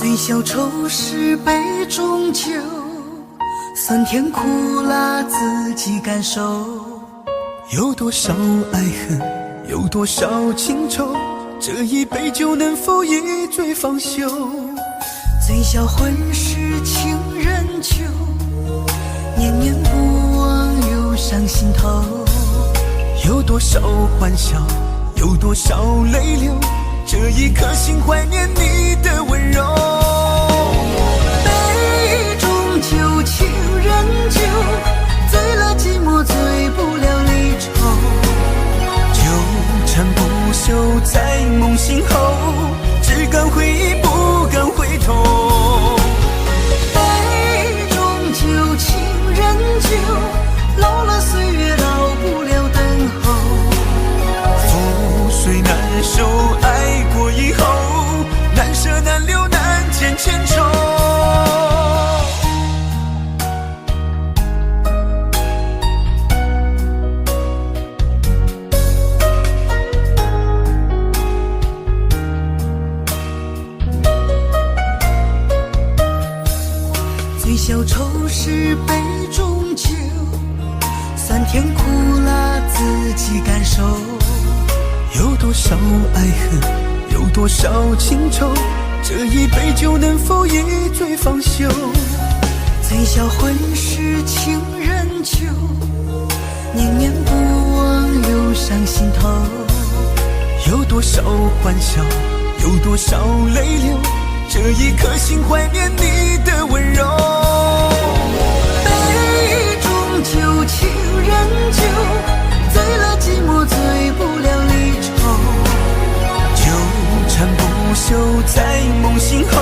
醉消愁是杯中酒，酸甜苦辣自己感受。有多少爱恨，有多少情愁，这一杯酒能否一醉方休？醉消魂是情人酒，念念不忘忧伤心头。有多少欢笑，有多少泪流，这一颗心怀念你的温柔。杯中酒，情人酒，醉了寂寞，醉不了离愁。纠缠不休在梦醒后，只敢回忆不敢回头。杯中酒，情人酒，老了岁月老不了等候。覆水难收，爱过以后，难舍难留难见千愁。醉消愁是杯中酒，酸甜苦辣自己感受。有多少爱恨，有多少情愁，这一杯酒能否一醉方休？醉消魂是情人酒，念念不忘忧伤心头。有多少欢笑，有多少泪流，这一颗心怀念你的温柔。杯中酒，情人酒，醉了寂寞，醉不了离愁。纠缠不休在梦醒后，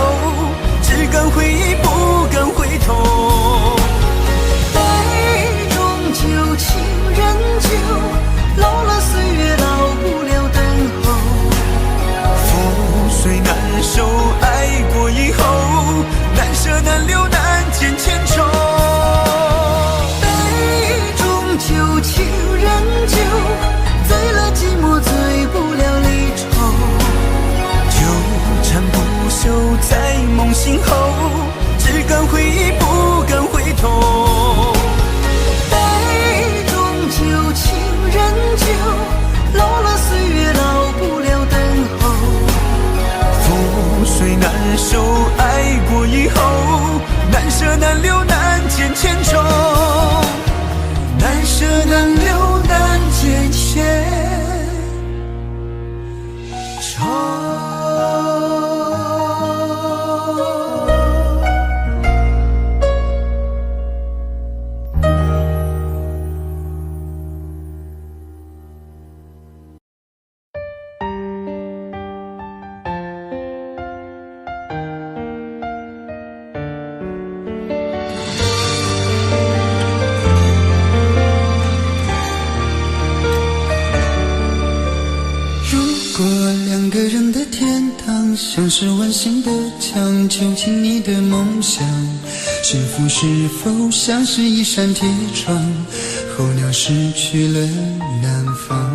只敢回忆不敢回头。杯中酒，情人酒，老了岁月老不了等候。覆水难收，爱过以后，难舍难留难见千愁。杯中酒，情人酒，醉了寂寞，醉不了离愁。纠缠不休在梦醒后，只敢回忆不敢回头。杯中酒，情人酒，老了岁月老不了等候。覆水难收，爱过以后，难舍难留难见千愁。难舍难留难见千愁。过两个人的天堂，像是温馨的墙，囚禁你的梦想。幸福是否像是一扇铁窗，候鸟失去了南方。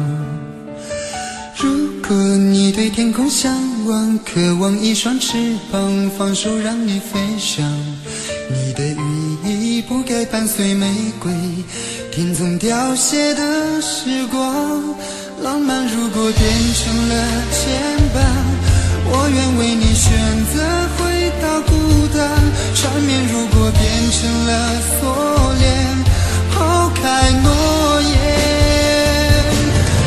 如果你对天空向往，渴望一双翅膀，放手让你飞翔。你的羽翼不该伴随玫瑰，听从凋谢的时光。浪漫如果变成了牵绊，我愿为你选择回到孤单。缠绵如果变成了锁链，抛开诺言。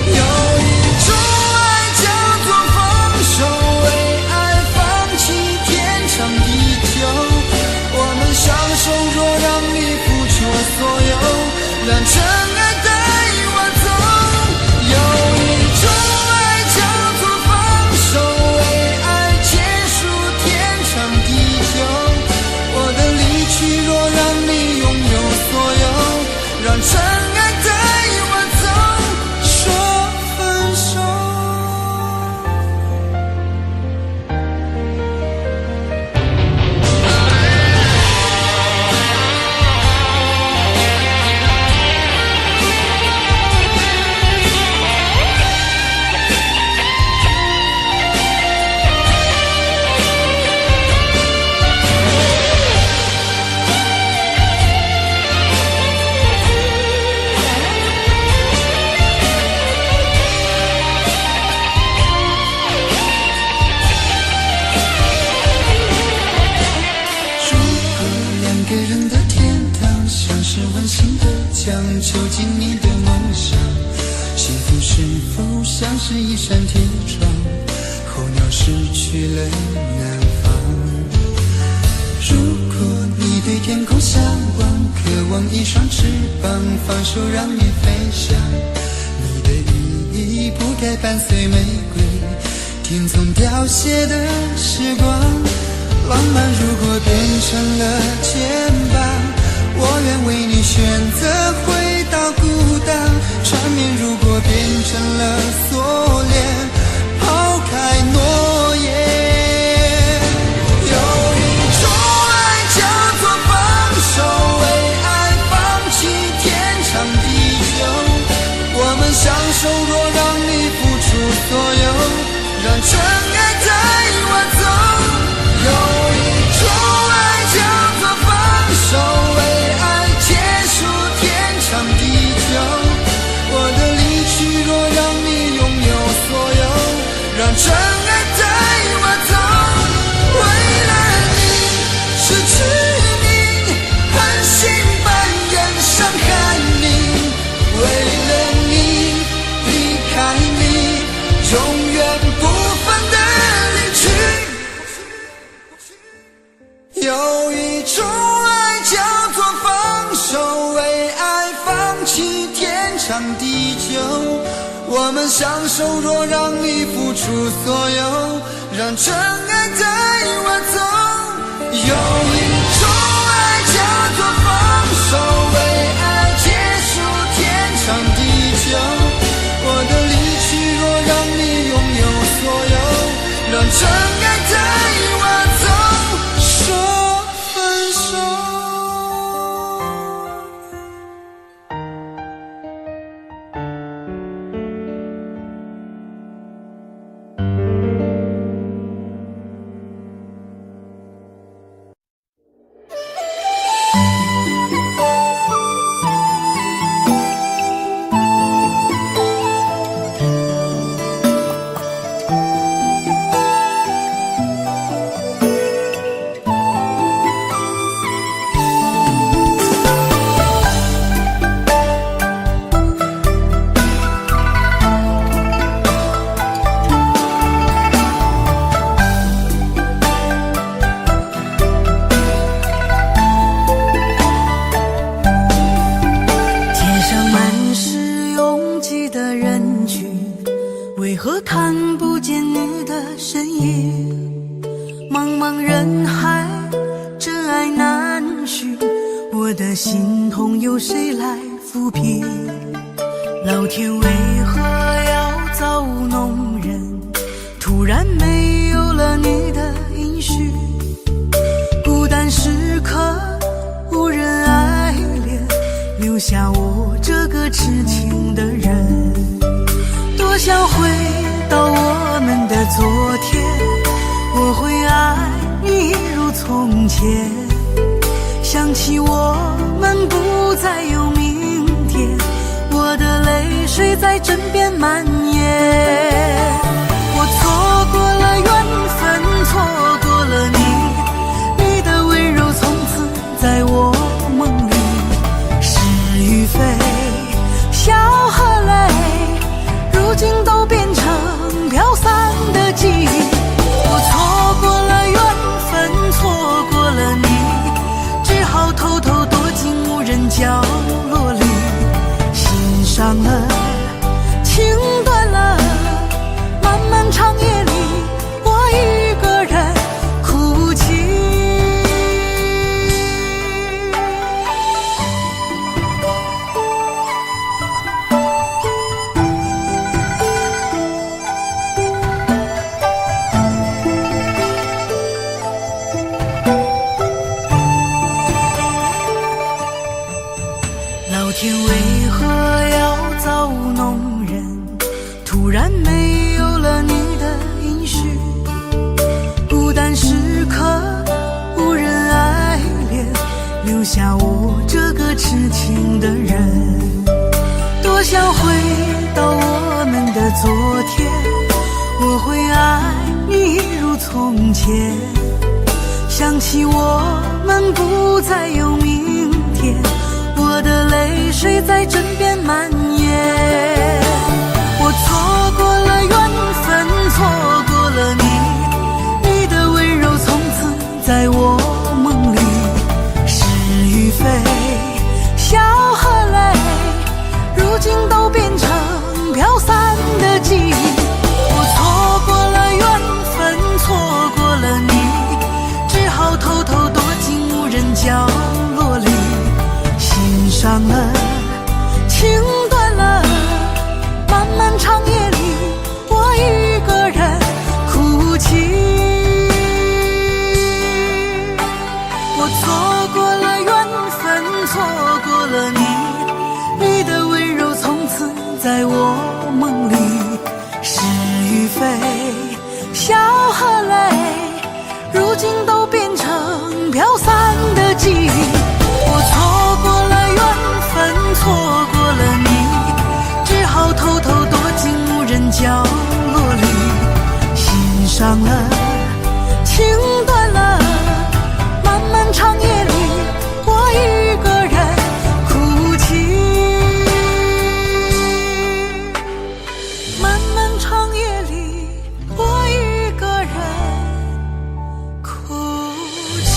有一种爱叫做放手，为爱放弃天长地久。我们相守，若让你付出所有，让真爱带我走。有一种爱叫做放手，为爱囚禁你的梦想。幸福是否像是一扇铁窗，候鸟失去了南方。如果你对天空向往，渴望一双翅膀，放手让你飞翔。你的羽翼不该伴随玫瑰，天从凋谢的时光。浪漫如果变成了肩膀，我愿为你选择回到孤岛。缠绵如果变成了锁链，抛开诺言。有一种爱叫做放手，为爱放弃天长地久。我们相守，若让你付出所有，让真爱带我走。有一种爱叫做放手，为爱结束天长地久。我的离去若让你拥有所有，让真爱带我走。为了你失去你，狠心扮演伤害你。为了你离开你，永远不分的离去。有一种爱叫做放手，为爱放弃天长地久。我们相守，若让你付出所有，让真爱带我走。有一种爱叫做放手，为爱结束天长地久。我的离去若让你拥有所有，让真爱带我走。说分手。为何看不见你的身影？茫茫人海，真爱难寻，我的心痛由谁来抚平？老天为何要造物弄人？突然没有了你的音讯，孤单时刻无人爱怜，留下我这个痴情的人。多想回到我们的昨天，我会爱你如从前。想起我们不再有明天，我的泪水在枕边蔓延。我错过了缘分，错过了你，你的温柔从此在我梦里。是与非，笑和泪，如今都变成飘散的记忆。我错过了缘分，错过了你，只好偷偷躲进无人角落里。心伤了，情断了，漫漫长夜里，我一个人哭泣。老天为何要造物弄人？突然没有了你的音讯，孤单时刻无人爱怜，留下我这个痴情的人。多想回到我们的昨天，我会爱你如从前。想起我们不再有明天，我的泪水在枕边蔓延。我错过了缘分，错过了你，你的温柔从此在我梦里。是与非，笑和泪，如今都变成飘散的记忆。我错过了缘分，错过了你，只好偷偷躲进无人角落里，心伤了，情断了，漫漫长夜里，我一个人哭泣。我错过了缘分，错过了你，你的温柔从此在我梦里。是与非，笑和泪，如今都变成飘散的记忆。我错过了缘分，错过了你，只好偷偷躲进无人角落里，心伤了，情断了，漫漫长夜里，我一个人哭泣。漫漫长夜里，我一个人哭泣。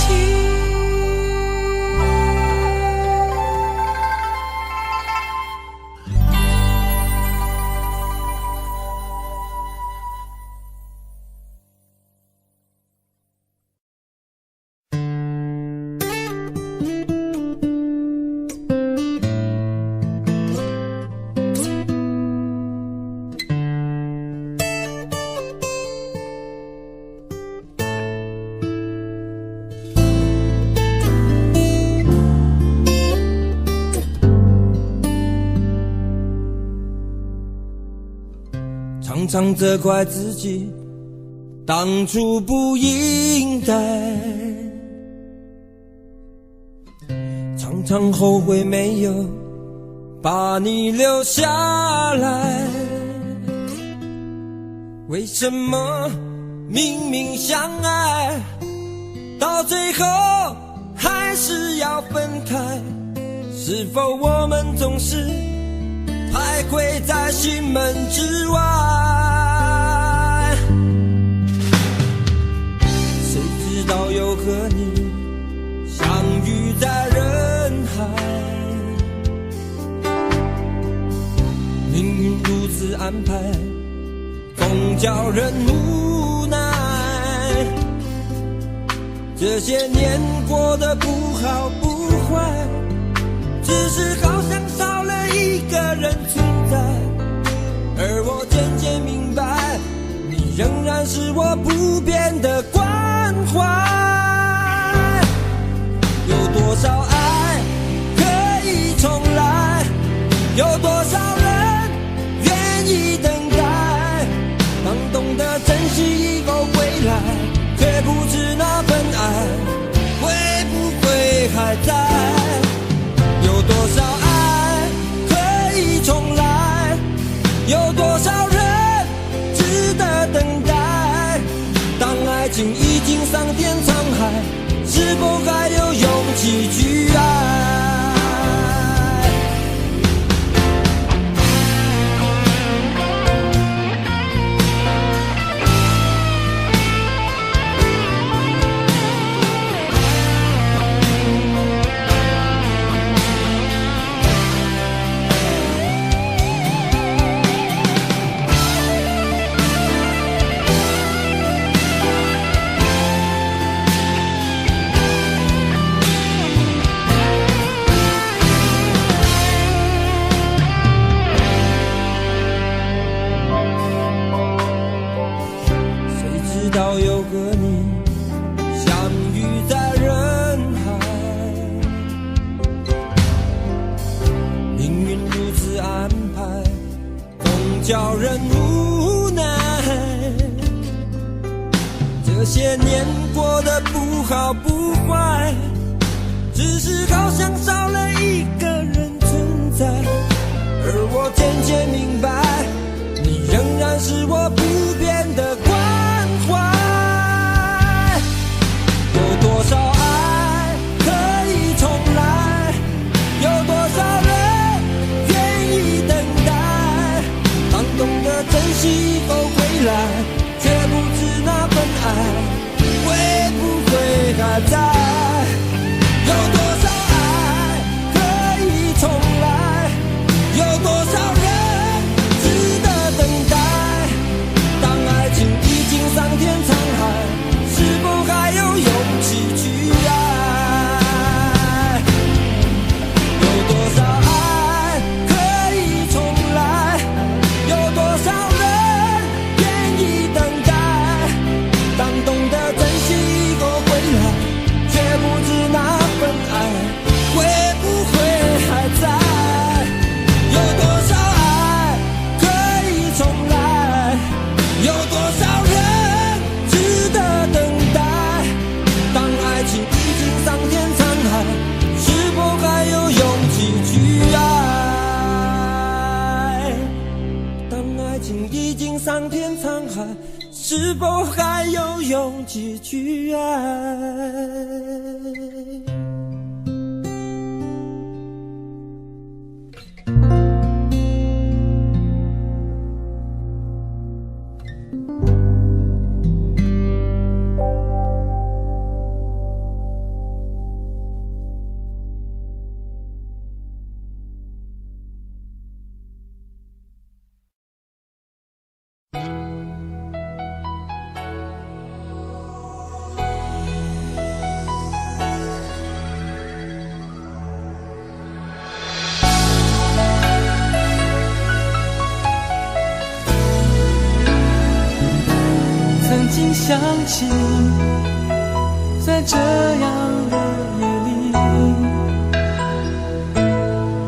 常常责怪自己当初不应该，常常后悔没有把你留下来。为什么明明相爱，到最后还是要分开？是否我们总是徘徊在心门之外？谁知道又和你相遇在人海，命运如此安排，总叫人无奈。这些年过得不好不坏，只是好像少了一个人存在，而我渐渐明白，你仍然是我不变的关怀。有多少爱可以重来，有多少人愿意等待，当懂得珍惜以后归来，却不知那份爱会不会还在。有多少爱可以重来，有多少人值得等待，当爱情已经桑田沧海，是否还有勇气去爱？有个你相遇在人海，命运如此安排，总叫人无奈。这些年过得不好不坏，只是好像少了一个人存在，而我渐渐明白，你仍然是我不变的关怀。有多少爱可以重来，有多少人还在？有多少爱可以重来？有多少人值得等待？当爱情已经桑田沧海，是否还有勇气去爱？有多少爱可以重来？有多少人愿意等待？当懂得珍惜以后回来，却不知那份爱会不会还在？有多少爱可以重来？有多少人值得等待？当爱情已经桑田沧海，是否还有勇气去爱？当爱情已经桑田沧海，是否还有勇气去爱？曾经想起，在这样的夜里，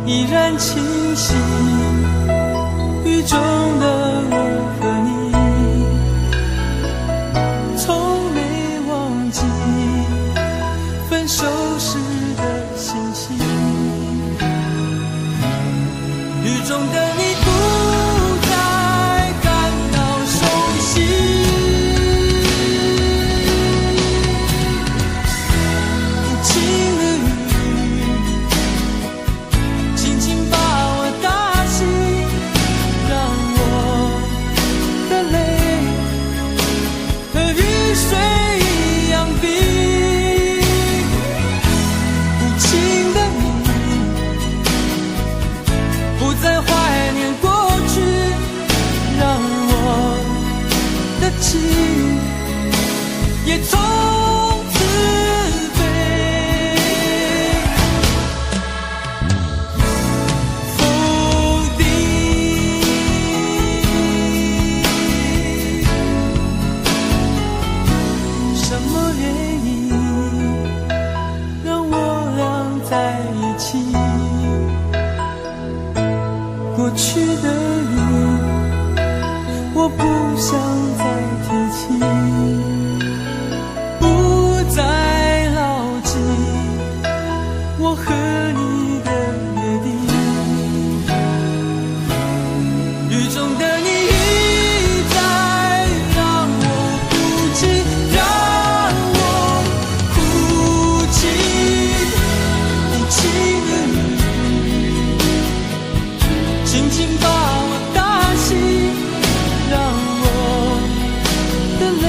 依然清晰，雨中的我和你，从没忘记分手时的心情。雨中的你不再感到熟悉，也从此飞，否定什么原因让我俩在一起？过去的你，我不想再提起，不再牢记我和你的约定。雨中的你一再让我哭泣，让我哭泣，无情的你轻轻把我打醒，让我的泪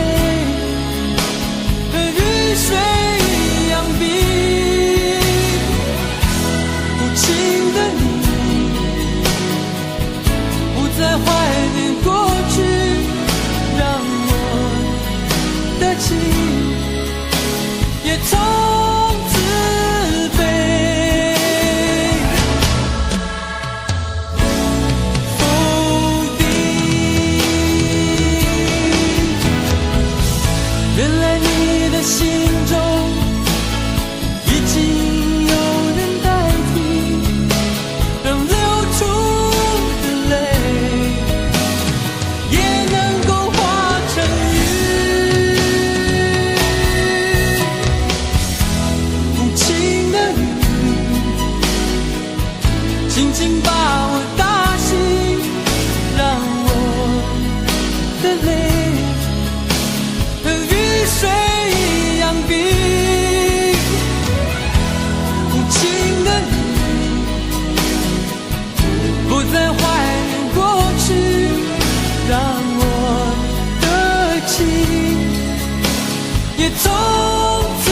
和雨水一样冰。无情的你不再怀念过去，让我的情也从此飞。否定，原来你的心中已经有人代替，让流出的泪也能够化成雨。无情的你轻轻把我打醒，让我的泪和雨水一样冰。无情的你不再怀念过去，让我的情也从此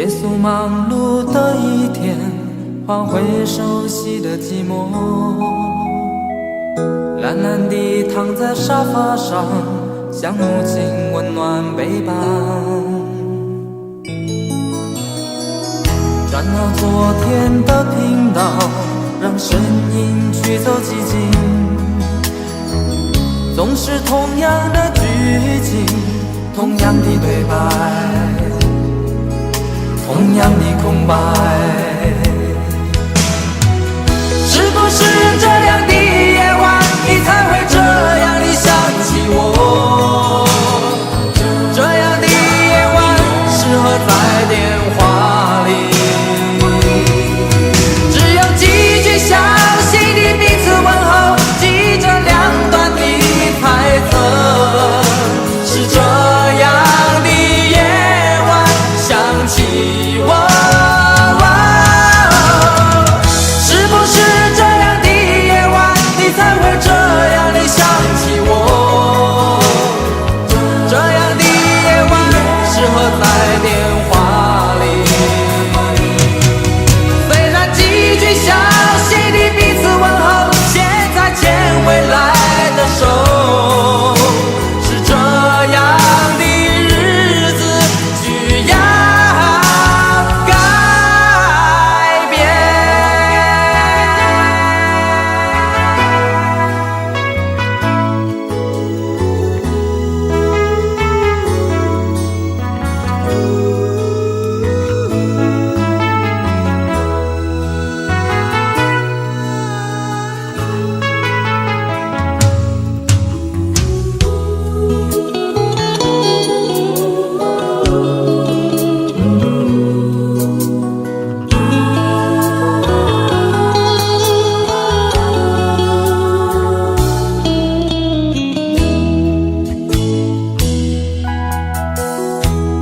结束忙碌的一天，换回熟悉的寂寞，懒懒地躺在沙发上，想母亲温暖背膀。转到昨天的频道，让声音驱走寂静，总是同样的剧情，同样的对白，同样的空白。是不是这样的夜晚，你才会这样地想起我？这样的夜晚适合在电话里，只有几句小心的彼此问候，记着两端的猜测。是这样的夜晚想起我。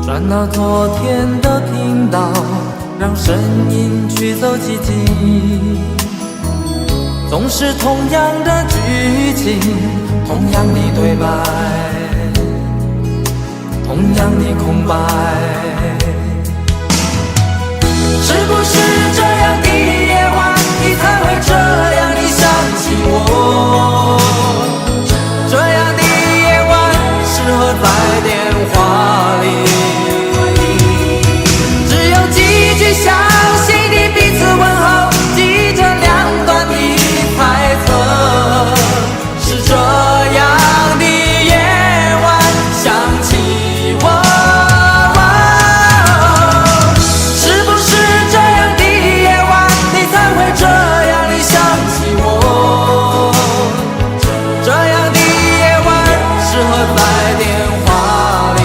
转到昨天的频道，让声音驱走寂静，总是同样的剧情，同样的对白，同样的空白。是不是这样的夜晚，你才会这样地想起我？这样的夜晚适合在电话里，小心的彼此问候，记着两端的猜测。是这样的夜晚想起我。是不是这样的夜晚，你才会这样地想起我？这样的夜晚适合在电话里，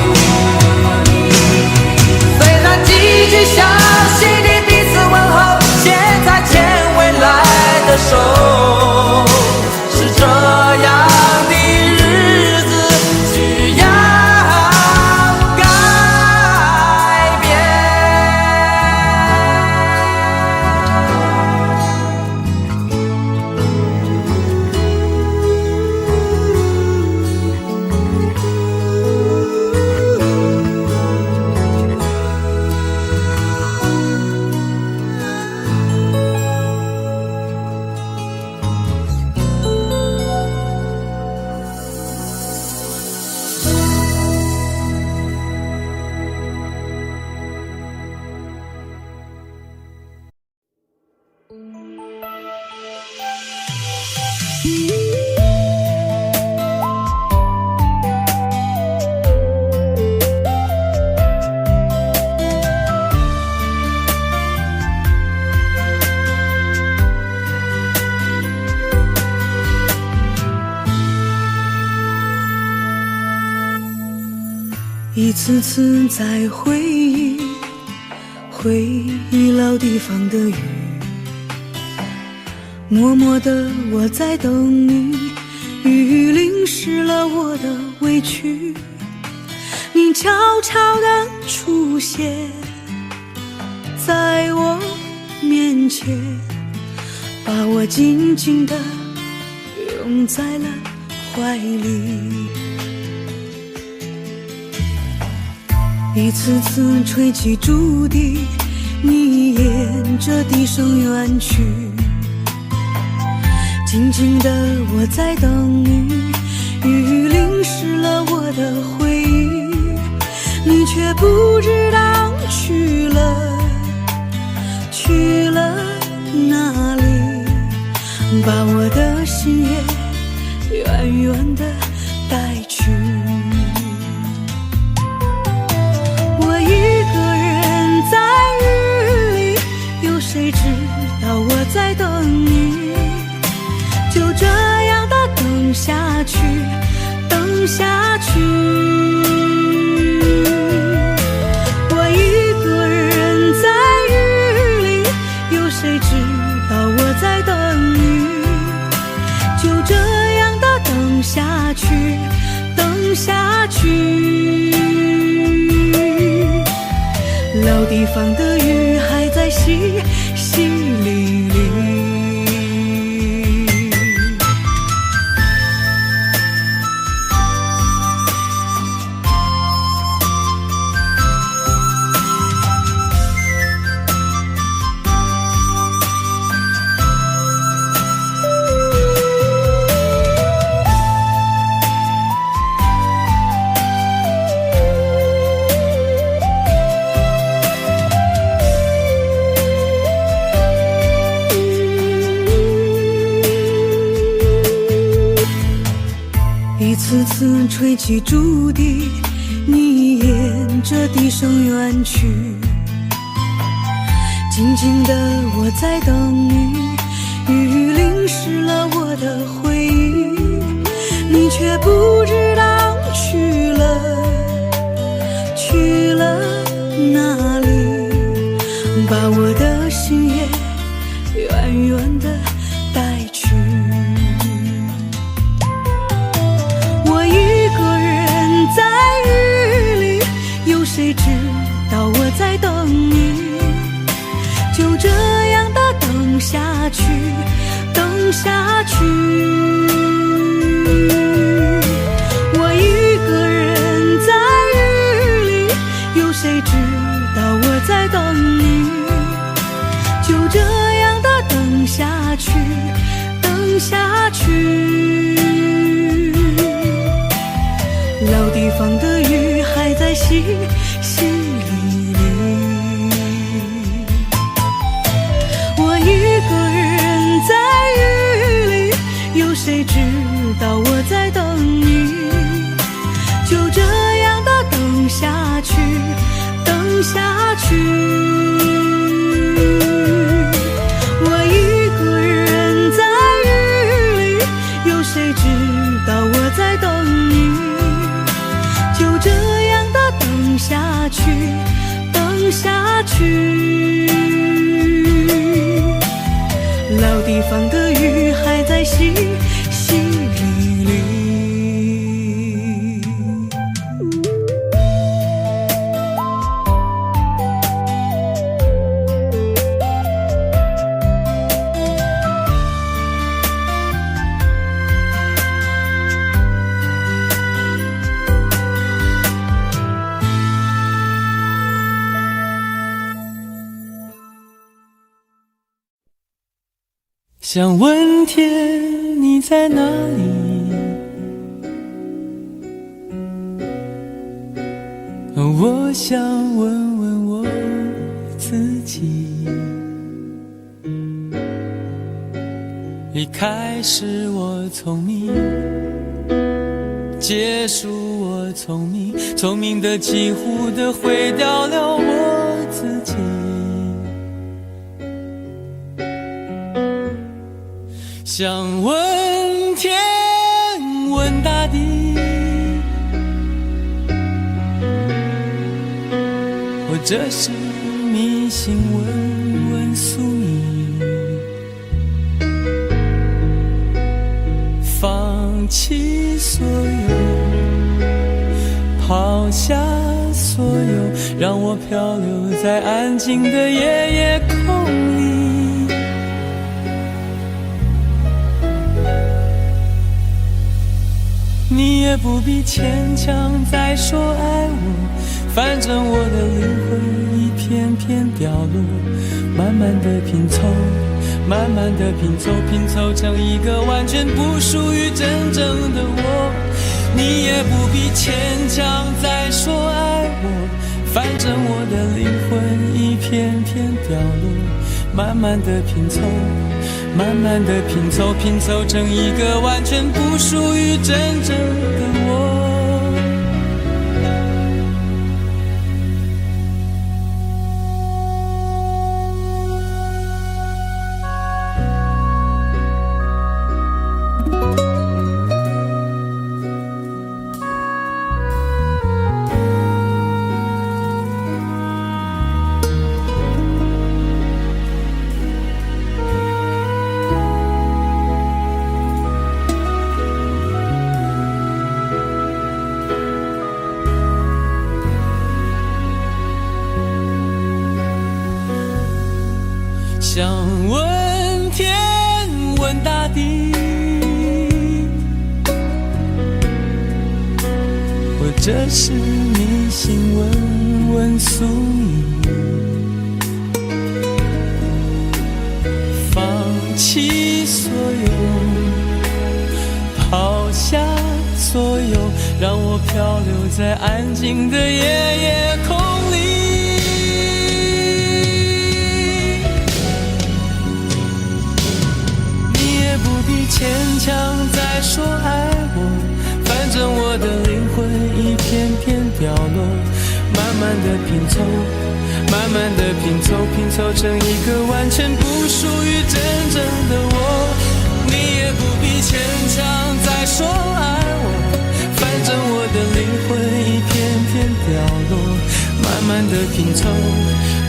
虽然几句小手，是这样的日子需要改变。一次次在回忆老地方的雨，默默地我在等你，雨淋湿了我的委屈，你悄悄地出现在我面前，把我紧紧地拥在了怀里。一次次吹起竹笛，你沿着笛声远去。静静的我在等你，雨淋湿了我的回忆，你却不知道去了哪里，把我的心也远远地带去。我一个人在雨里，有谁知道我在等你？就这样的等下去，等下去。我一个人在雨里，有谁知道我在等你？就这样的等下去，等下去。老地方的雨还在淅淅沥沥。一次次吹起竹笛，你沿着笛声远去。静静的我在等你，雨淋湿了我的回忆，你却不知道去了哪里，把我的心也远远地带去。谁知道我在等你？就这样的等下去，等下去。我一个人在雨里，有谁知道我在等你？就这样的等下去，等下去。老地方的雨还在淅淅沥沥，我一个人在雨里，有谁知道我在等你？就这样的等下去，等下去。我一个人在雨里，有谁知道我在等你？就这样的等下去，等下去。老地方的雨还在淅淅沥沥。想问天你在哪里？我想问问我自己。一开始我聪明，结束我聪明，聪明的几乎的毁掉了我自己。想问天问大地，或者是迷信问问宿命，放弃所有，抛下所有，让我漂流在安静的夜夜空里。你也不必牵强再说爱我，反正我的灵魂一片片掉落，慢慢的拼凑，慢慢的拼凑，拼凑成一个完全不属于真正的我。你也不必牵强再说爱我，反正我的灵魂一片片掉落，慢慢的拼凑，慢慢的拼凑，拼凑成一个完全不属于真正的我。想问天问大地，或者是迷信问问宿命，放弃所有，抛下所有，让我漂流在安静的夜空里。牵强再说爱我，反正我的灵魂一片片掉落，慢慢的拼凑，慢慢的拼凑，拼凑成一个完全不属于真正的我。你也不必牵强再说爱我，反正我的灵魂一片片掉落，慢慢的拼凑，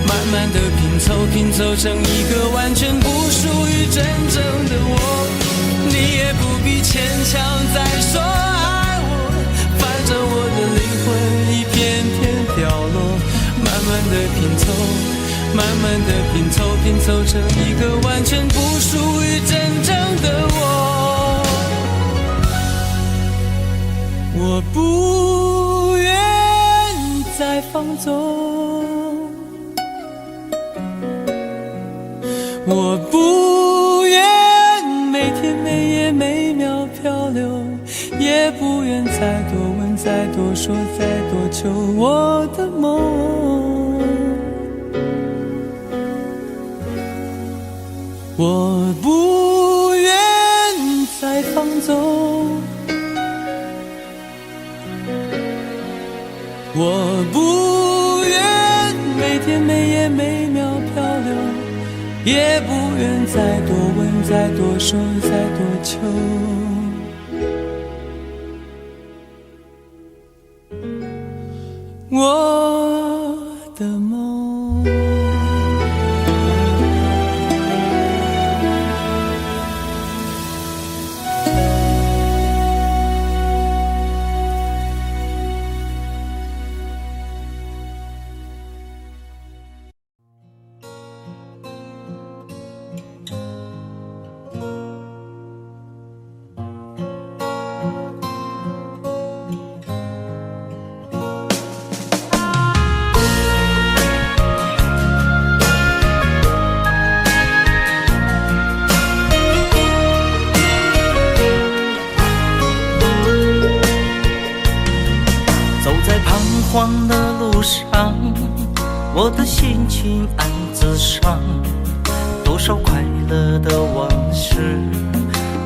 慢慢的拼凑，拼凑成一个完全不属于真正的我。你也不必牵强再说爱我，反正我的灵魂一片片掉落，慢慢的拼凑，慢慢的拼凑，拼凑成一个完全不属于真正的我。我不愿再放纵，我不愿每天每夜每秒漂流，也不愿再多问再多说再多求我的梦。我不愿再放纵，我不愿每天每夜每秒漂流，也不愿再多问再多说再多求我的梦。荒的路上，我的心情暗自伤，多少快乐的往事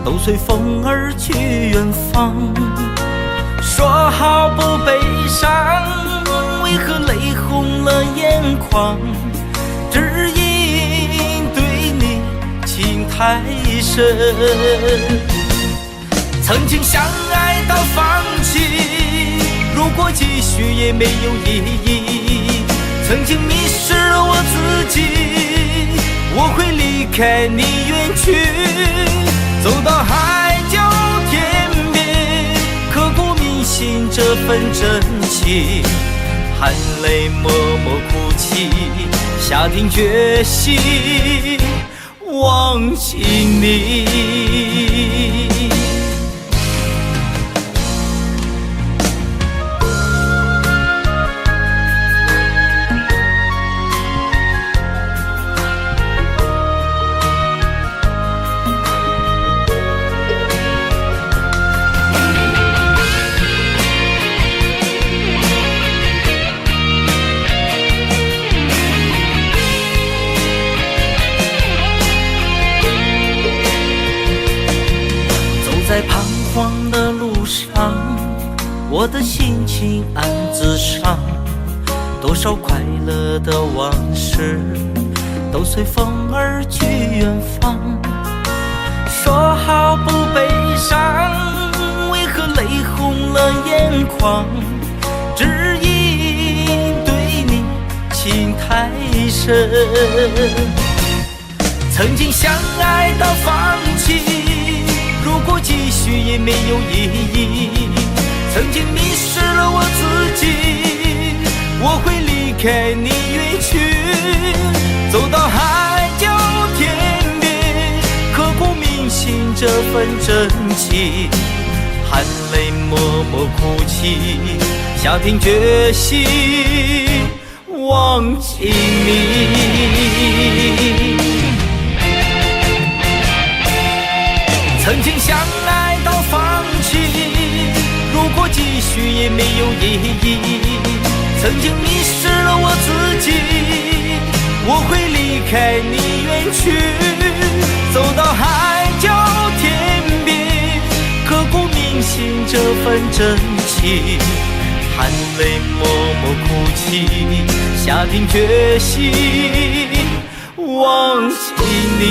都随风而去远方。说好不悲伤，为何泪红了眼眶？只因对你情太深，曾经相爱到放弃，如果继续也没有意义。曾经迷失了我自己，我会离开你远去，走到海角天边，刻骨铭心这份真情，含泪默默哭泣，下定决心忘记你。我的心情暗自伤，多少快乐的往事都随风而去远方。说好不悲伤，为何泪红了眼眶？只因对你情太深，曾经相爱到放弃，如果继续也没有意义。曾经迷失了我自己，我会离开你远去，走到海角天边，刻骨铭心这份真情，含泪默默哭泣，下定决心忘记你。曾经相爱到放弃，如果继续也没有意义。曾经迷失了我自己，我会离开你远去，走到海角天边，刻骨铭心这份真情，含泪默默哭泣，下定决心忘记你。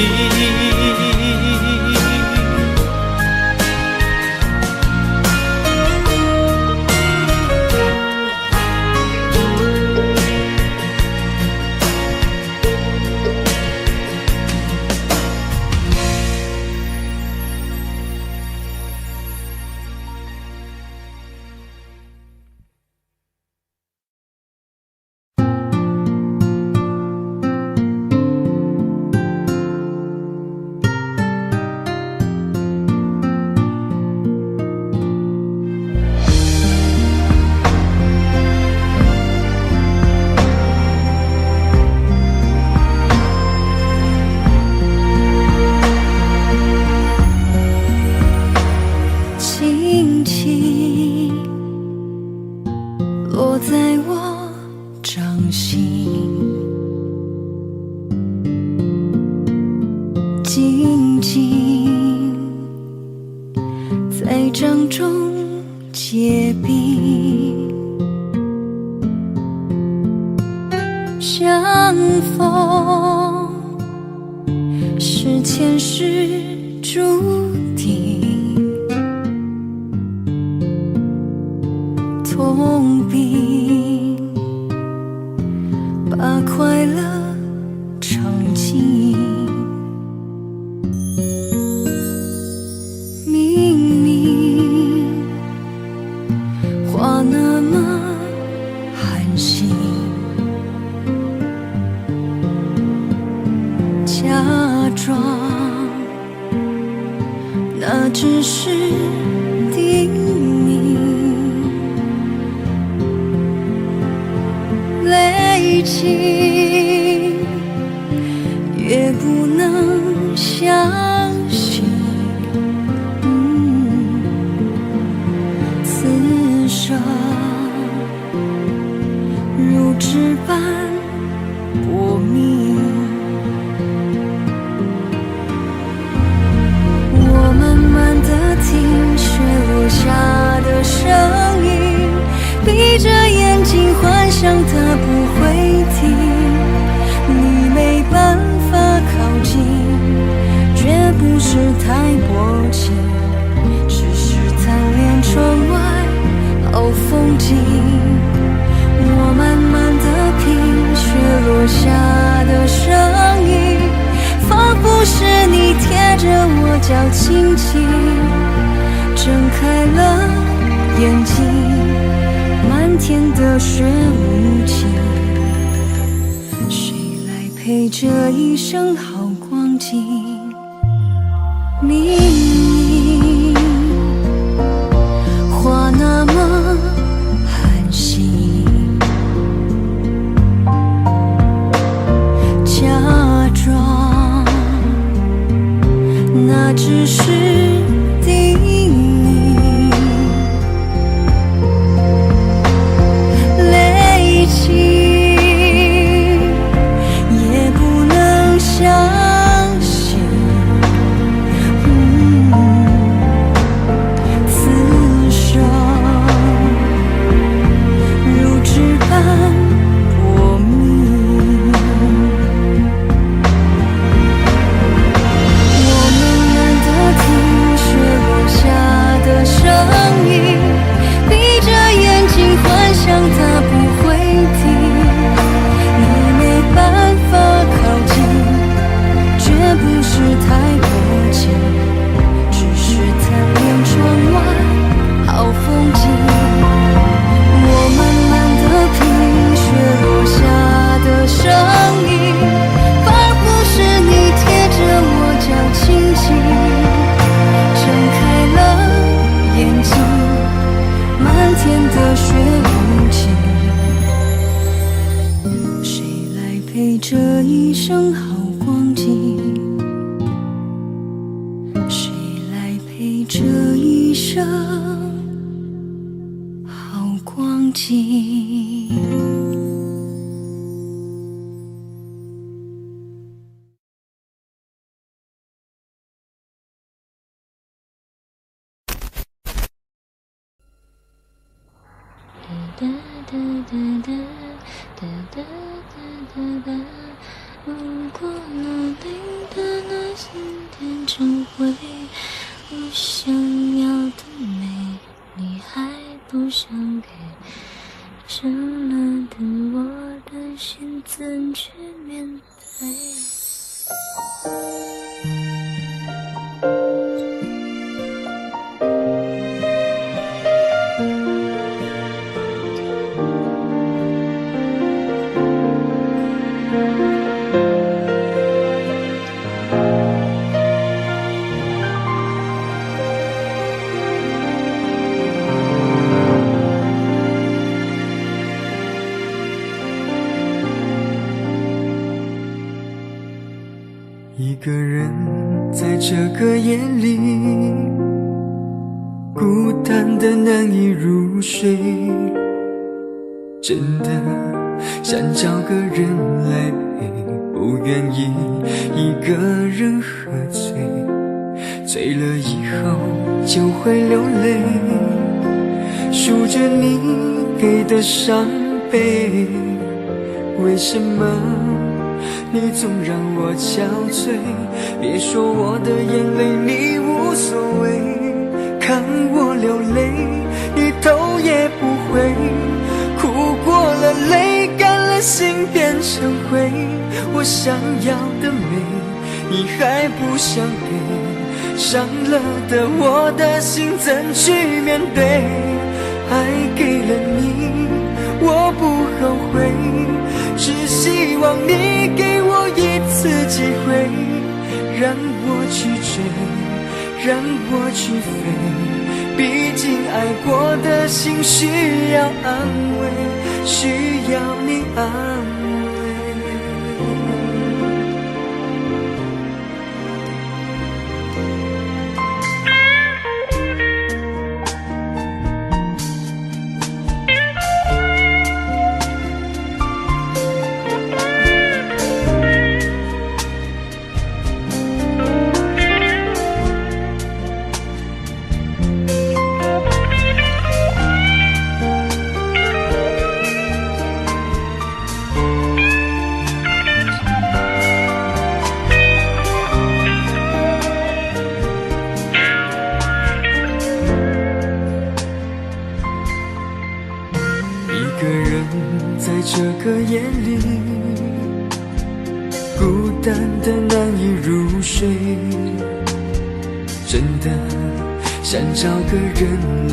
相信这一生好光景？谁来陪这一生好光景？如果努力的那心变成灰，我想要的美，你还不想给，伤了的我的心怎去面对？一个人在这个夜里，孤单的难以入睡，真的想找个人来陪，不愿意一个人喝醉，醉了以后就会流泪，数着你给的伤悲，为什么你总让我憔悴？别说我的眼泪你无所谓，看我流泪你头也不回，哭过了泪干了心变成灰，我想要的美你还不想给，伤了的我的心怎去面对？爱给了你我不后悔，只希望你给我一次机会，让我去追，让我去飞，毕竟爱过的心需要安慰，需要你安慰。一个人在这个夜里，孤单的难以入睡，真的想找个人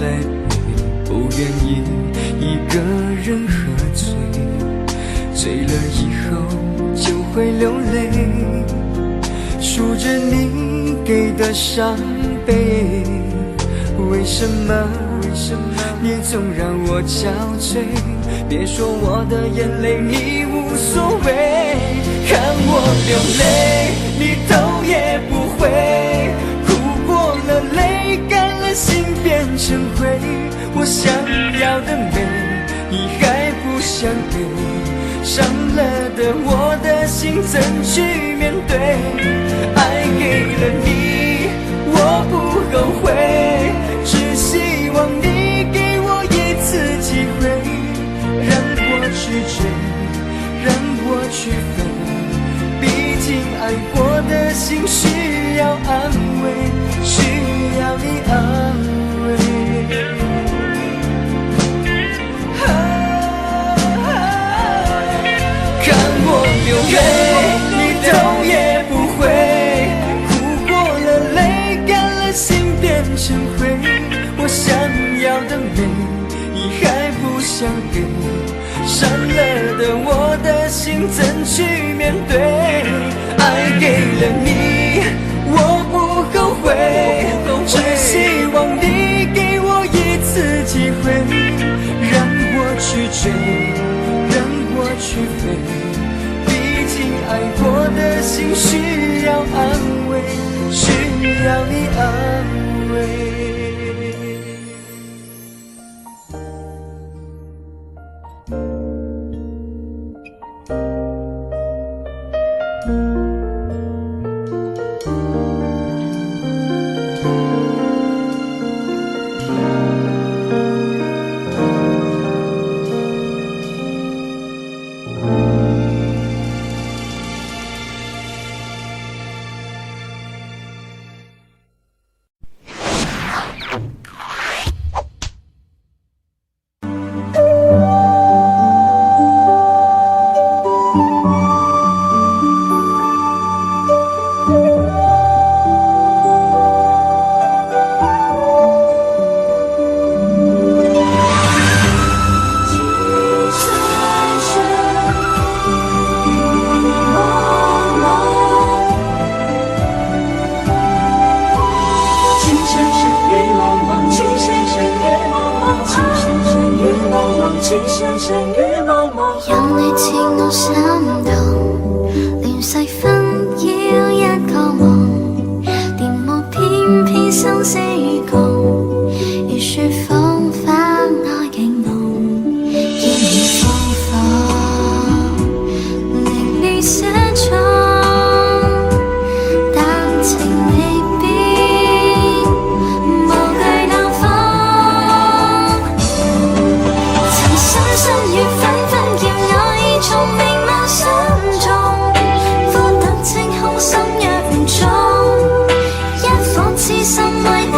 来陪，不愿意一个人喝醉，醉了以后就会流泪，数着你给的伤悲，为什么你总让我憔悴？别说我的眼泪你无所谓，看我流泪你头也不回，哭过了泪干了心变成灰，我想要的美你还不想给，伤了的我的心怎去面对？爱给了你我不后悔，只希望你给我一次机会，让我去追，让我去飞，毕竟爱过的心需要安慰，需要你安慰。看我流泪你头也不回，哭过了泪干了心变成灰，我想要的美你还不想给，伤了的我的心怎去面对？爱给了你我不后悔，只希望你给我一次机会，让我去追，让我去飞，毕竟要你安慰。有你似我心動，連細分要一個夢，電幕偏偏生死共，如雪風花愛勁濃，見你放放，令你寫錯，但情未變，無懼冷風，曾深深雨紛紛叫我已從明眸心中，苦等清空心若重，一顆痴心愛的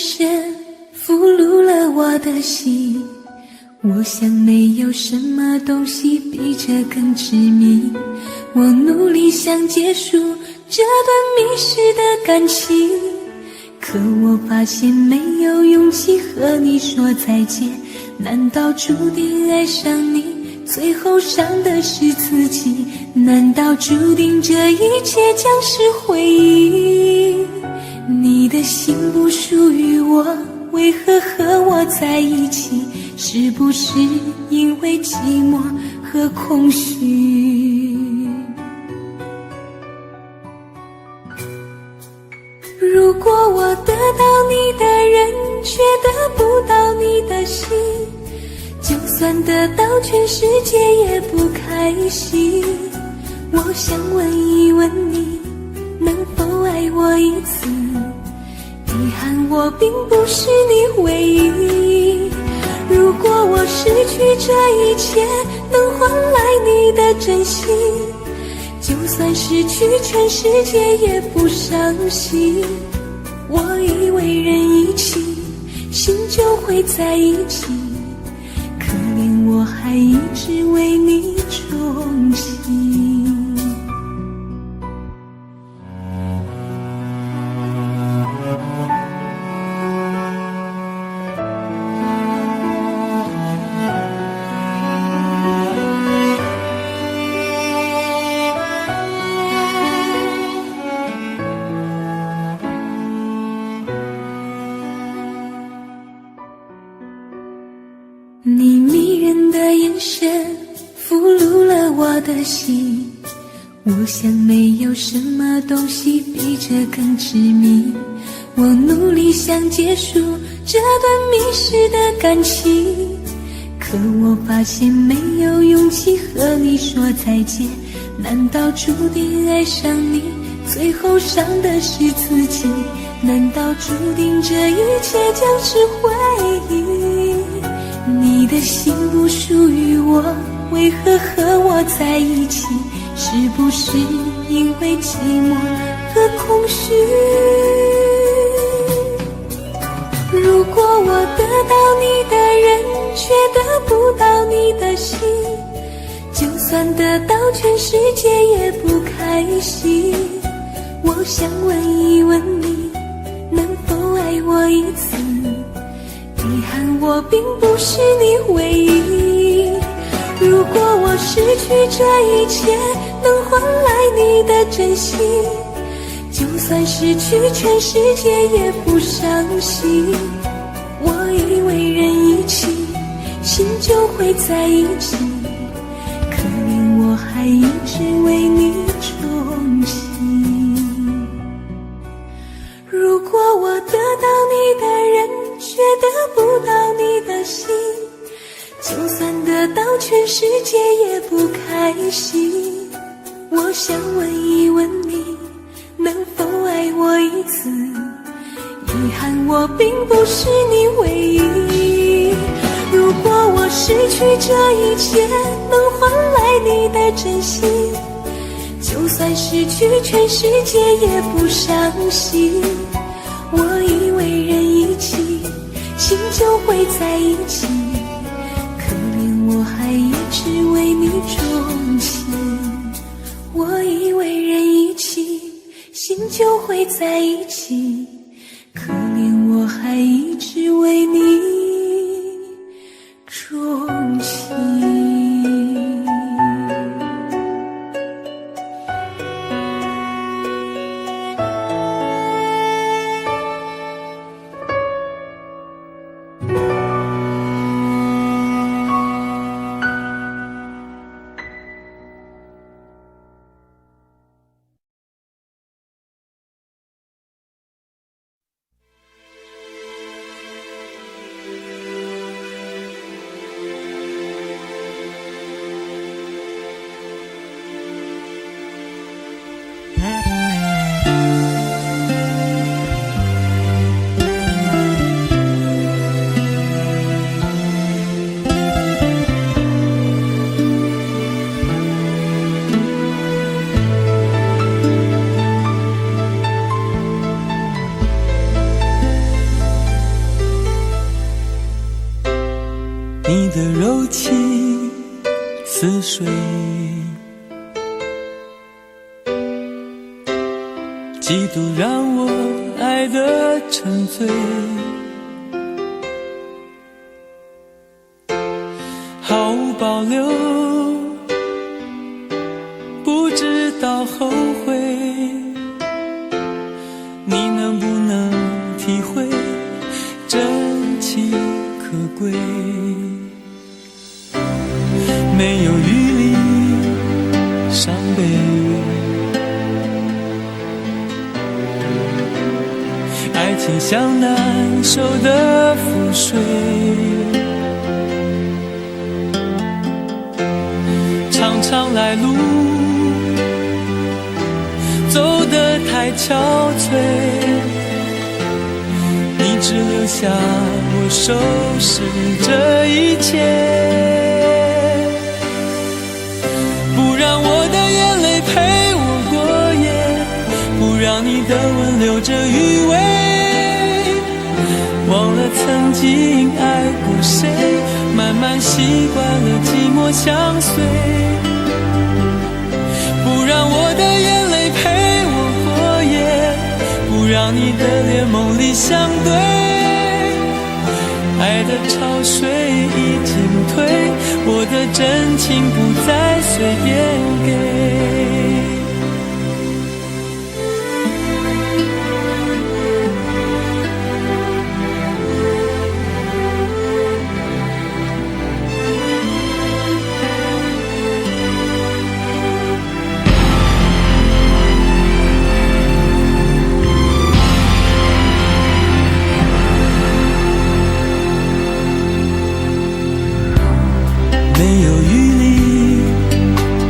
神俘虏了我的心，我想没有什么东西比这更致命。我努力想结束这段迷失的感情，可我发现没有勇气和你说再见。难道注定爱上你，最后伤的是自己？难道注定这一切将是回忆？你的心不属于我，为何和我在一起？是不是因为寂寞和空虚？如果我得到你的人，却得不到你的心，就算得到全世界也不开心。我想问一问你，能否爱我一次？遗憾我并不是你唯一。如果我失去这一切，能换来你的真心，就算失去全世界也不伤心。我以为人一起，心就会在一起，可怜我还一直为你钟情。你迷人的眼神俘虏了我的心，我想没有什么东西比这更致命。我努力想结束这段迷失的感情，可我发现没有勇气和你说再见。难道注定爱上你，最后伤的是自己？难道注定这一切将是回忆？你的心不属于我，为何和我在一起？是不是因为寂寞和空虚？如果我得到你的人，却得不到你的心，就算得到全世界也不开心。我想问一问你，能否爱我一次？遗憾我并不是你唯一。如果我失去这一切，能换来你的真心，就算失去全世界也不伤心。我以为人一起，心就会在一起，可怜我还一直为你钟情。如果我得到你的人，却得不到你的心，就算得到全世界也不开心。我想问一问你，能否爱我一次？遗憾我并不是你唯一。如果我失去这一切，能换来你的真心，就算失去全世界也不伤心。我以为人一起，心就会在一起，可怜我还一直为你钟情。我以为人一起，心就会在一起，可怜我还一直为你钟情。嫉妒让我爱得沉醉，毫无保留，不知道后悔。你能不能体会真情可贵？没有余力伤悲，爱情像难收的覆水，常常来路走得太憔悴，你只留下我收拾这一切。不让我的眼泪陪我过夜，不让你的吻留着余味，忘了曾经爱过谁，慢慢习惯了寂寞相随。不让我的眼泪陪我过夜，不让你的脸梦里相对，爱的潮水已经退，我的真情不再随便给。没有余力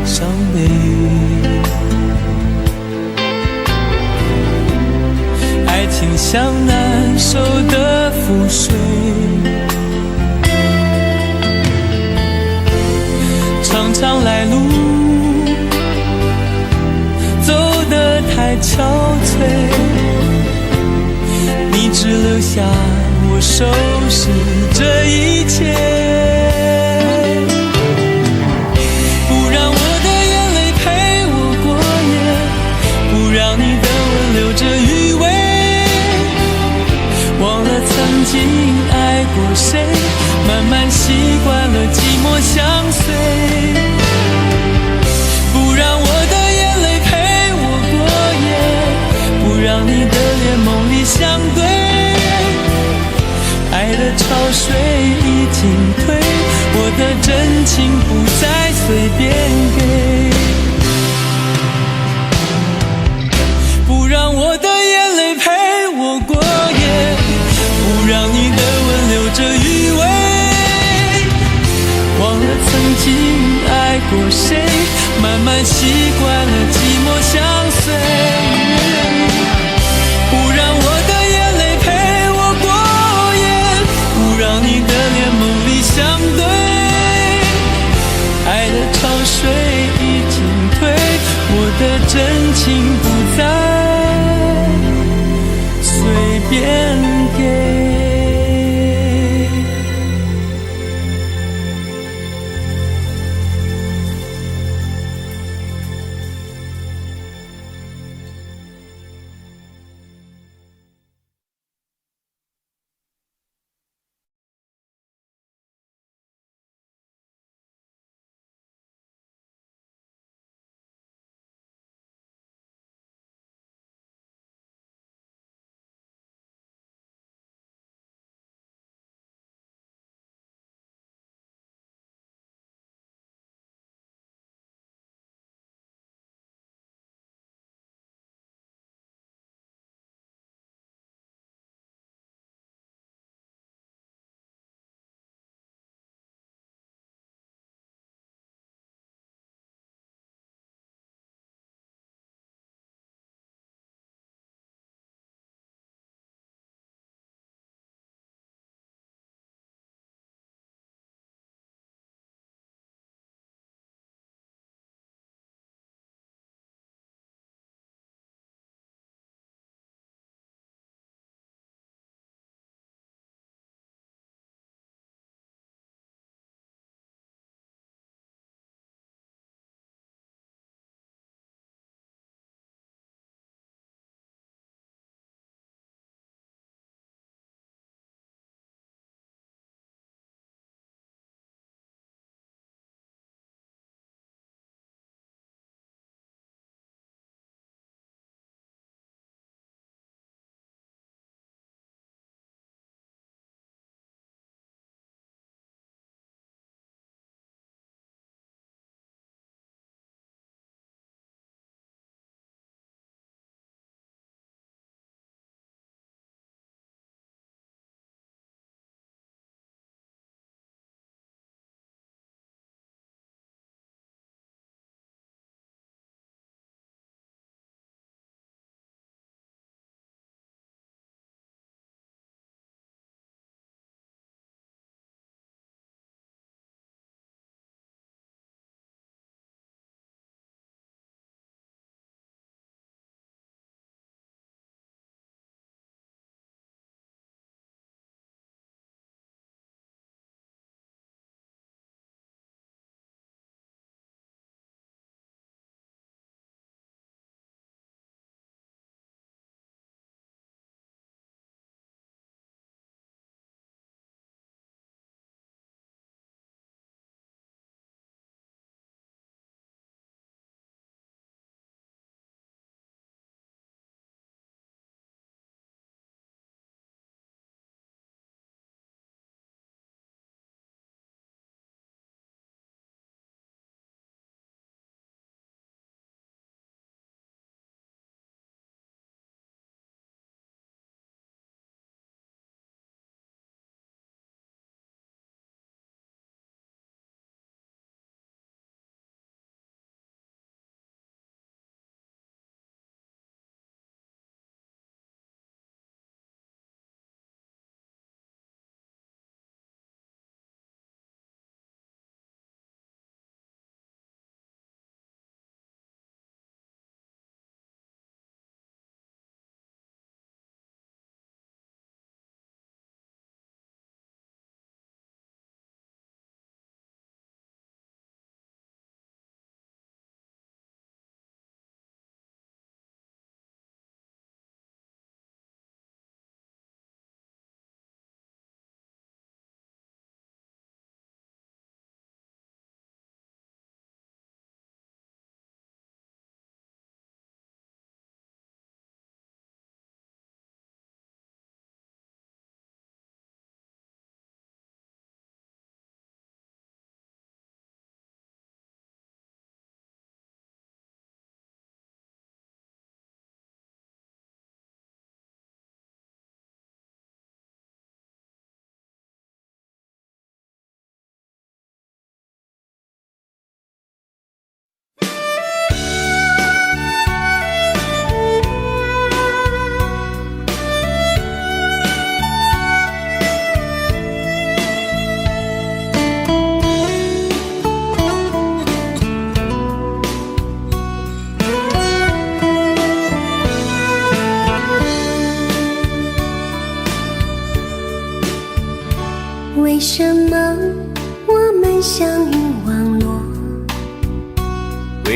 伤悲，爱情像难收的覆水，常常来路走得太憔悴，你只留下我收拾这一切。留着余味，忘了曾经爱过谁，慢慢习惯了寂寞相随。不让我的眼泪陪我过夜，不让你的脸梦里相对，爱的潮水已经退，我的真情不再随便给。不让我的眼泪陪我过夜，不让你的吻留着余味，忘了曾经爱过谁，慢慢习惯了寂寞相随。不让我的眼泪陪我过夜，不让你的脸梦里相对，爱的潮水已经退，我的真情不再随便给。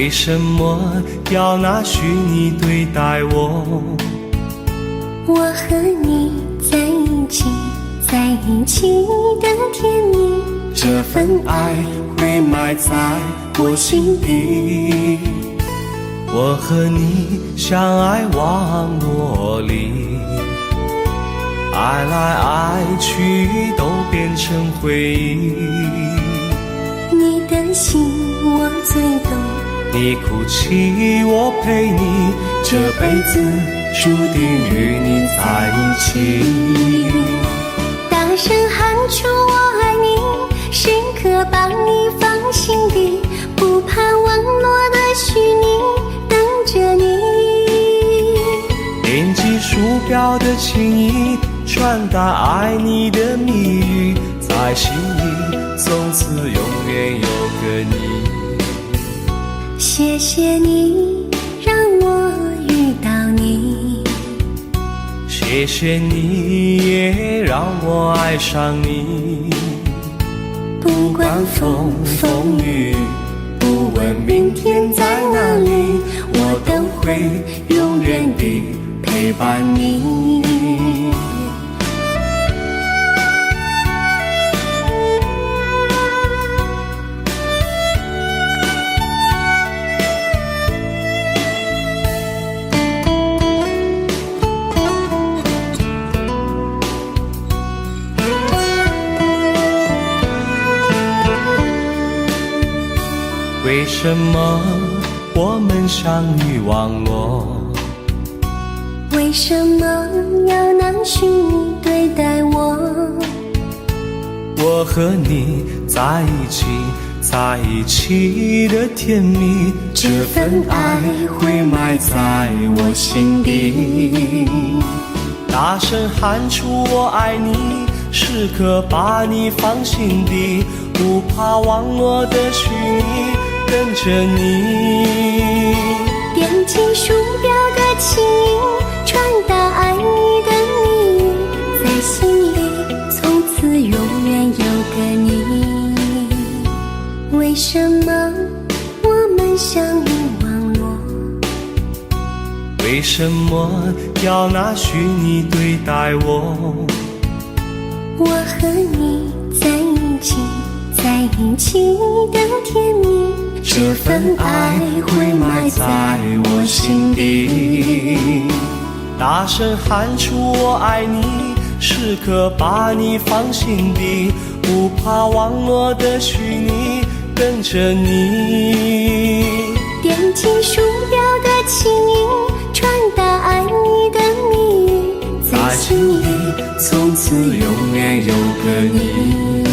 为什么要拿虚拟对待我？我和你在一起，在一起的甜蜜，这份爱会埋在我心底。我和你相爱网络里，爱来爱去都变成回忆。你的心我最懂，你哭泣我陪你，这辈子注定与你在一起。大声喊出我爱你，时刻把你放心底，不怕网络的虚拟，等着你。点击鼠标的情意，传达爱你的蜜语，在心里从此永远有个你。谢谢你让我遇到你，谢谢你也让我爱上你。不管风风雨，不问明天在哪里，我都会永远地陪伴你。为什么我们相遇网络？为什么要拿虚拟对待我？我和你在一起，在一起的甜蜜，这份爱会埋在我心底。大声喊出我爱你，时刻把你放心底，不怕网络的虚拟，跟着你。点击鼠标的情音，传达爱你的蜜语，在心里从此永远有个你。为什么我们相遇网络？为什么要拿虚拟对待我？我和你在一起，在一起的甜蜜，这份爱会埋在我心底。大声喊出我爱你，时刻把你放心底，不怕网络的虚拟，跟着你。点击鼠标的情音，传达爱你的蜜语，在心里从此永远有个你。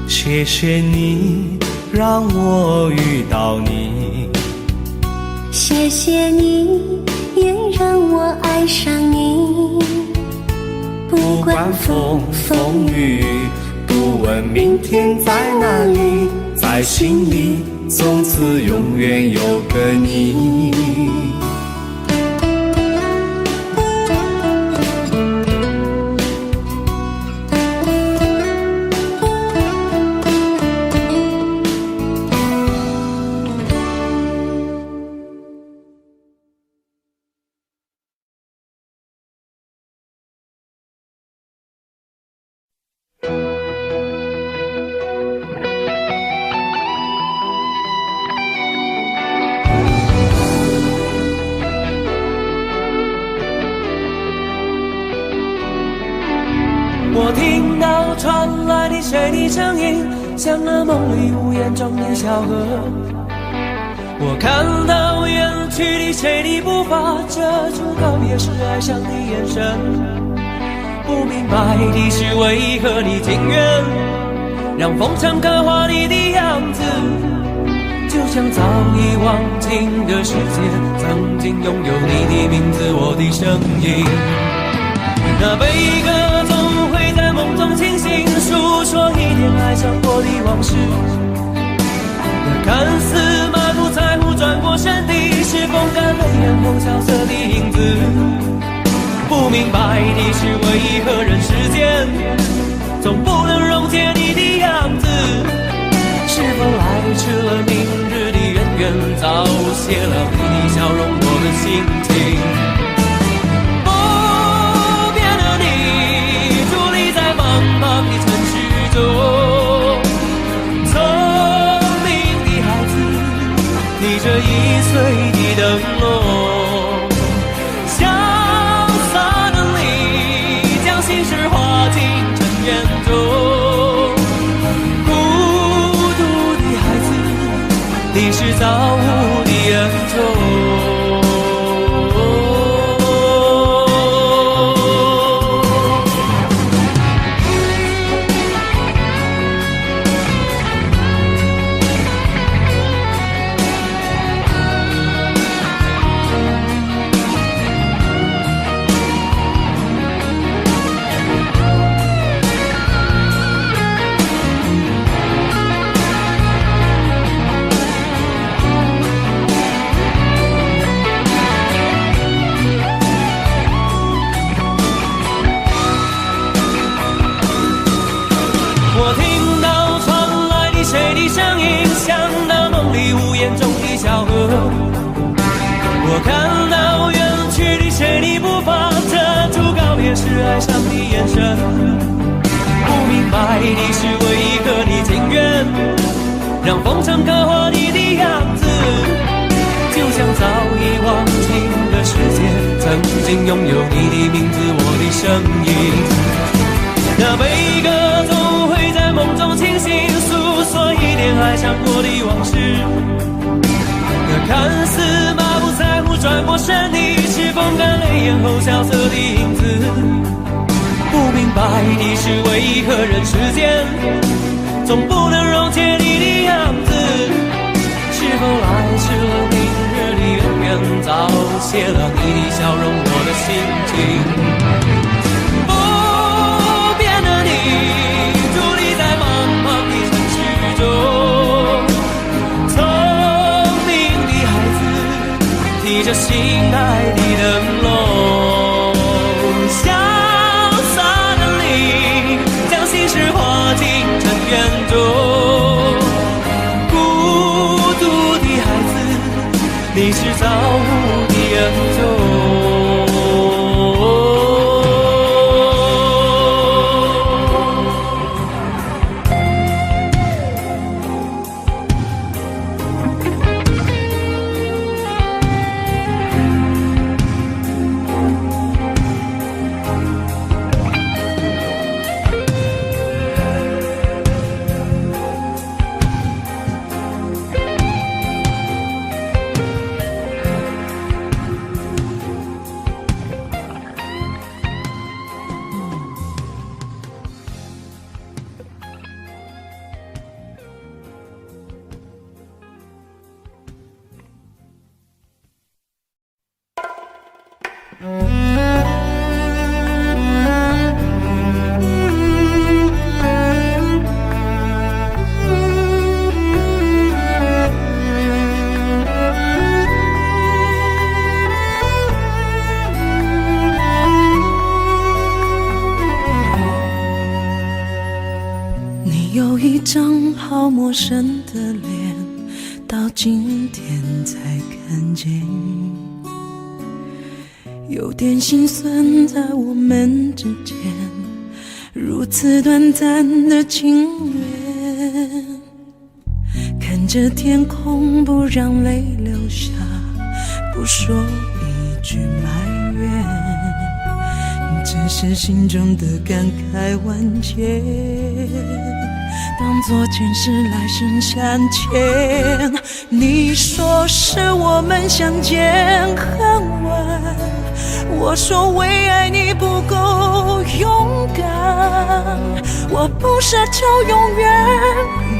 谢谢你让我遇到你，谢谢你也让我爱上你。不管风风雨，不问明天在哪里，在心里从此永远有个你。我听到传来的谁的声音，像那梦里无言中的小河。我看到远去的谁的步伐，遮住告别时哀伤的眼神。不明白的是为何你情愿让风尘刻画你的样子，就像早已忘情的世界，曾经拥有你的名字，我的声音。那悲歌总会在梦中清醒，诉说一点爱上过的往事。那看似满不在乎转过身的，是风干泪眼后萧瑟的影子。不明白的是为何人世间总不能溶解你的样子，是否来迟了明日的渊源，早心情。不变的你，伫立在茫茫的城市中，聪明的孩子，提着易碎的灯笼，潇洒的你，将心事化进尘缘中。孤独的孩子，你是造物的恩宠。我听到传来的谁的声音，像那梦里屋檐中的小河。我看到远去的谁的步伐，遮住告别时哀伤的眼神。不明白的是为何你情愿让风尘刻画你的样子，就像早已忘情的世界，曾经拥有你的名字，我的声音。那悲歌总会在梦中清醒，诉说一点爱上过的往事。那看似马不在乎转过身的，是风干泪眼后萧瑟的影子。不明白的是为何人世间总不能溶解你的样子，是否来迟了明日的远远，早谢了你的笑容，我的心情。提着心爱的灯笼，潇洒的你，将心事化进尘缘中。孤独的孩子，你是造物的恩宠。你有一张好陌生的脸，到今天才看见，有点心酸在我们之间，如此短暂的情缘。看着天空，不让泪流下，不说一句埋怨，只是心中的感慨万千，当作前世来生相欠。你说是我们相见恨晚，我说为爱你不够勇敢。我不奢求永远，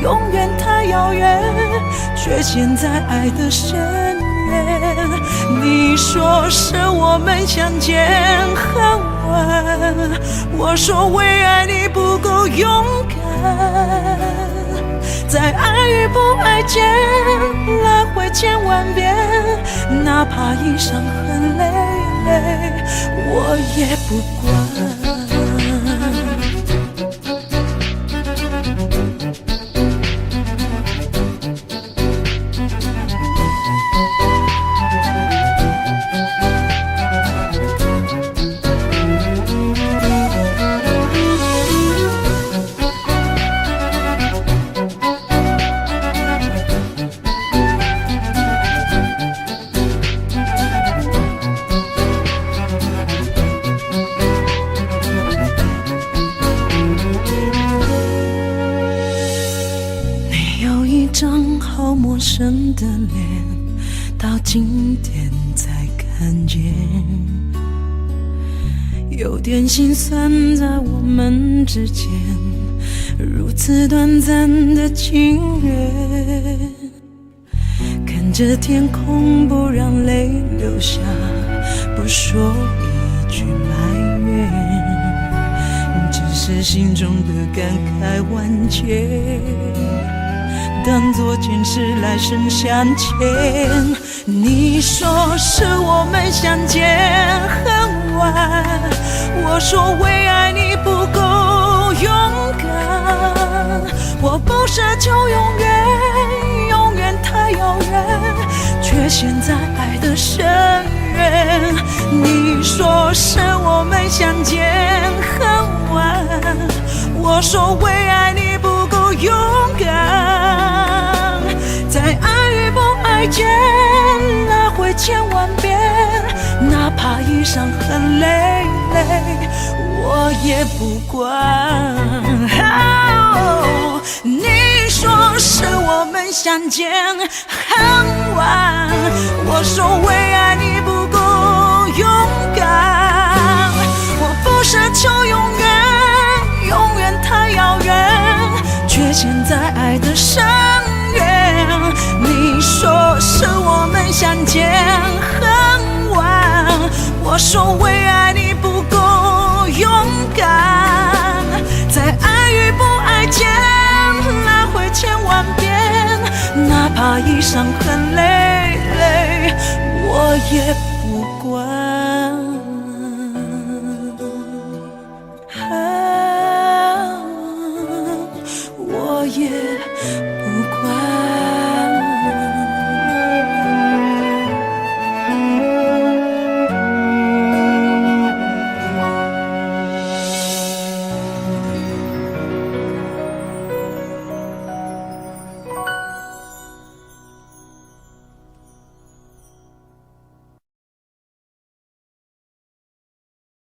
永远太遥远，却陷在爱的深渊。你说是我们相见恨晚，我说为爱你不够勇敢。在爱与不爱间来回千万遍，哪怕已伤痕累累，我也不管。今天才看见，有点心酸，在我们之间如此短暂的情缘。看着天空，不让泪流下，不说一句埋怨，只是心中的感慨万千，当作前世来生相欠。你说是我们相见很晚，我说为爱你不够勇敢，我不奢求永远，永远太遥远，却陷在爱的深渊。你说是我们相见很晚，我说为爱你不够勇敢，在爱与不爱间来回千万遍，哪怕一伤痕累累，我也不管。你说是我们相见很晚，我说为爱你不够勇敢，我不奢求永远，永远太遥远，却陷在爱的深渊。你说是我们相见很晚，我说为爱你不够勇敢，在爱与不爱间来回千万遍，哪怕一伤痕累累，我也不管。我也不管。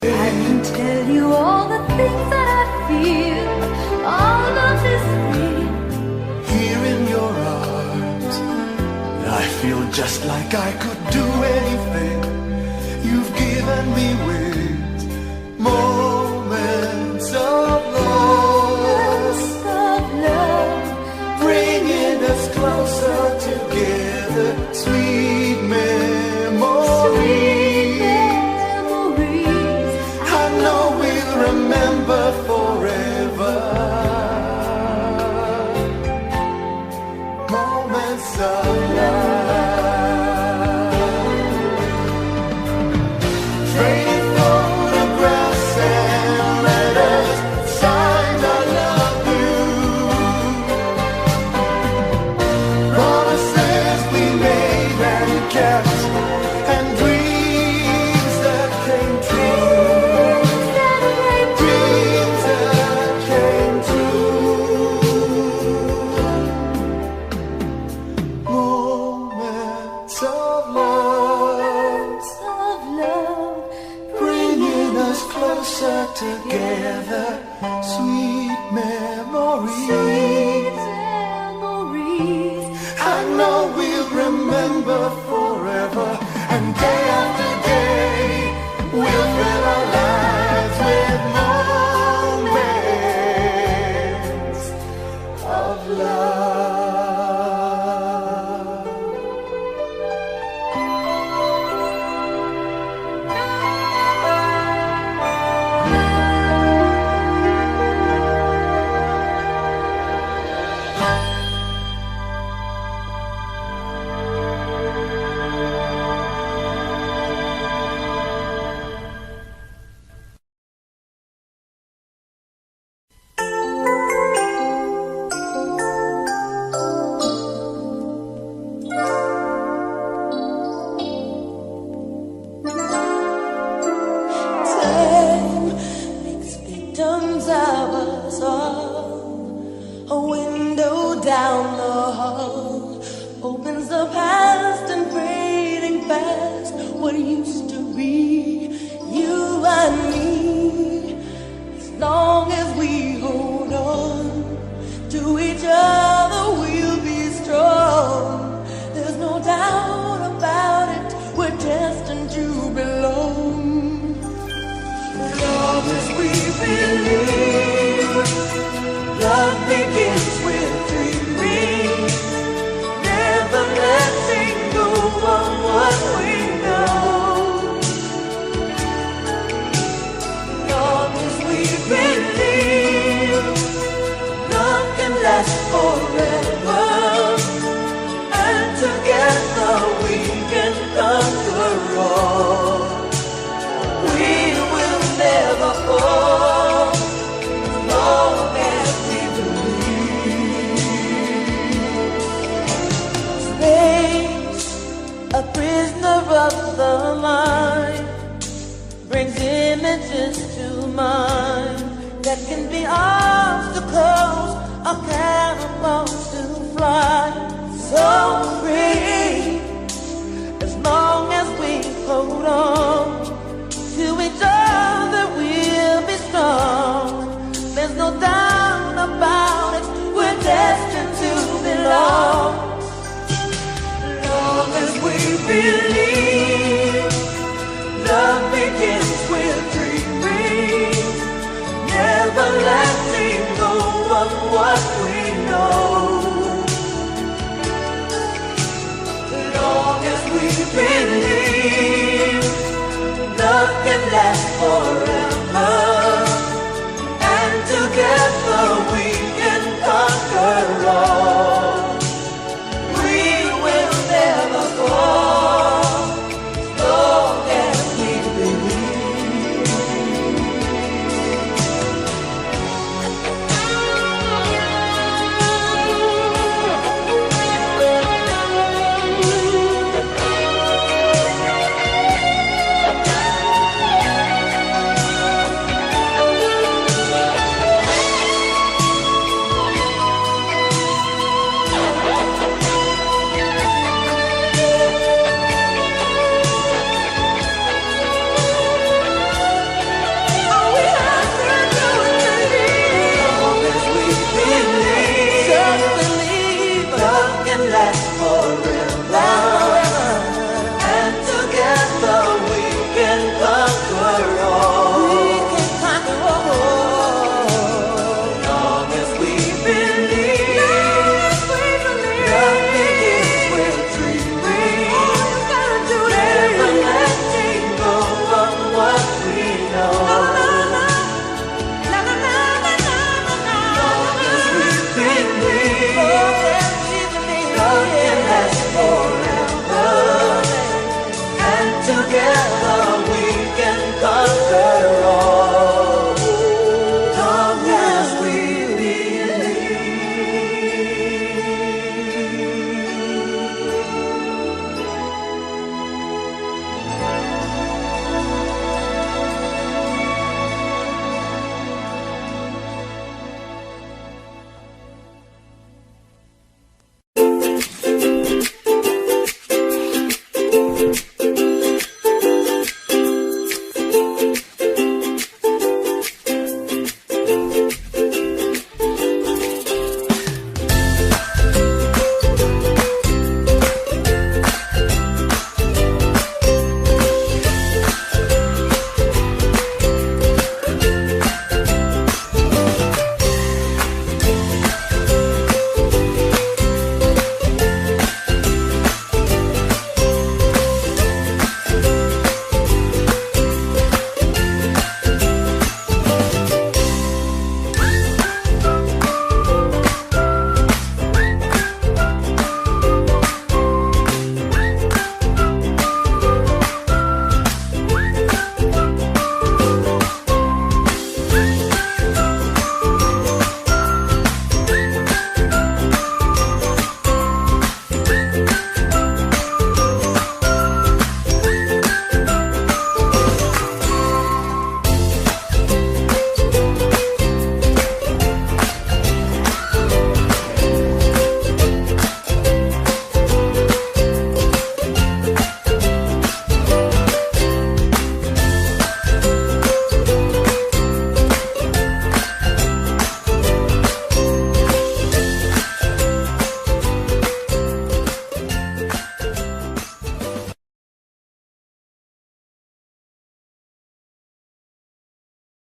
I can tell you all the things that I feel, all of this real. Here in your arms, I feel just like I could do anything. You've given me wings, moments of love, bringing us closer together, sweet memories. I know we'll remember forever. Moments of love. Trading photographs and letters, signed I love you. Promises we made and kept, and dreams that came true. Dreams that came true. Moments of love, bringing us closer together. Sweet memories. I know we'll remember forever, and day after day we'll fill our lives with moments of love. believe love begins with dreaming, never letting go of what we know. Long as we believe love can last forever, and together we can conquer all. We will never fall, as long as we believe. Space, a prisoner of the mind, brings images to mind that can be obstacles or cannonballs to fly. So free, as long as we hold on to each other, we'll be strong. There's no doubt about it, we're destined to belong. Long as we believe love begins with dreaming, never letting go of what we know. Long as we believe love can last forever,